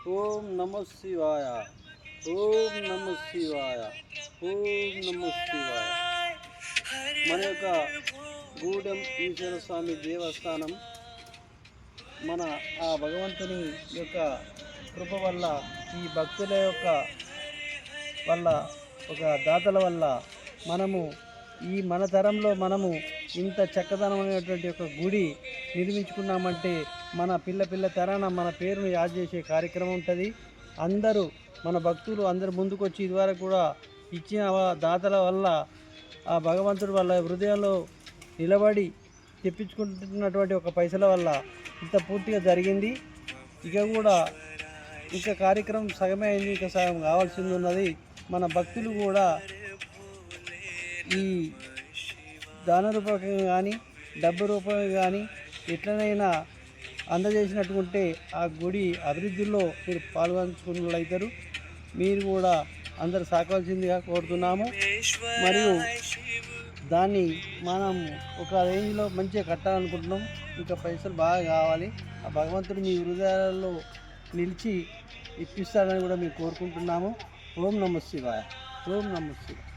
ఓం నమ శివాయ. ఓం నమ శివాయ. ఓం నమ శివాయ. మన యొక్క గూడెం ఈశ్వర స్వామి దేవస్థానం మన ఆ భగవంతుని యొక్క కృప వల్ల, ఈ భక్తుల యొక్క వల్ల, ఒక దాతల వల్ల మనము మన తరంలో మనము ఇంత చక్కదనమైనటువంటి ఒక గుడి నిర్మించుకున్నామంటే మన పిల్ల తరాన మన పేరును యాద్ చేసే కార్యక్రమం ఉంటుంది. అందరూ మన భక్తులు అందరు ముందుకొచ్చి ఇదివరకు కూడా ఇచ్చిన దాతల వల్ల, ఆ భగవంతుడి వల్ల హృదయంలో నిలబడి తెప్పించుకుంటున్నటువంటి ఒక పైసల వల్ల ఇంత పూర్తిగా జరిగింది. ఇక కూడా ఇంకా కార్యక్రమం సగమే అయింది, ఇంకా సగం కావాల్సింది ఉన్నది. మన భక్తులు కూడా ఈ దాన రూపకంగా కానీ డబ్బు రూపంగా కానీ ఎట్లనైనా అందజేసినట్టుకుంటే ఆ గుడి అభివృద్ధిలో మీరు పాల్గొంచుకున్నట్లయితారు. మీరు కూడా అందరు సాకవలసిందిగా కోరుతున్నాము. మరియు దాన్ని మనం ఒక రేంజ్లో మంచిగా కట్టాలనుకుంటున్నాం. ఇంకా పైసలు బాగా కావాలి. ఆ భగవంతుడు మీ హృదయాలలో నిలిచి ఇప్పిస్తాడని కూడా మేము కోరుకుంటున్నాము. ఓం నమ శివాయ. ఓం నమ శివాయ.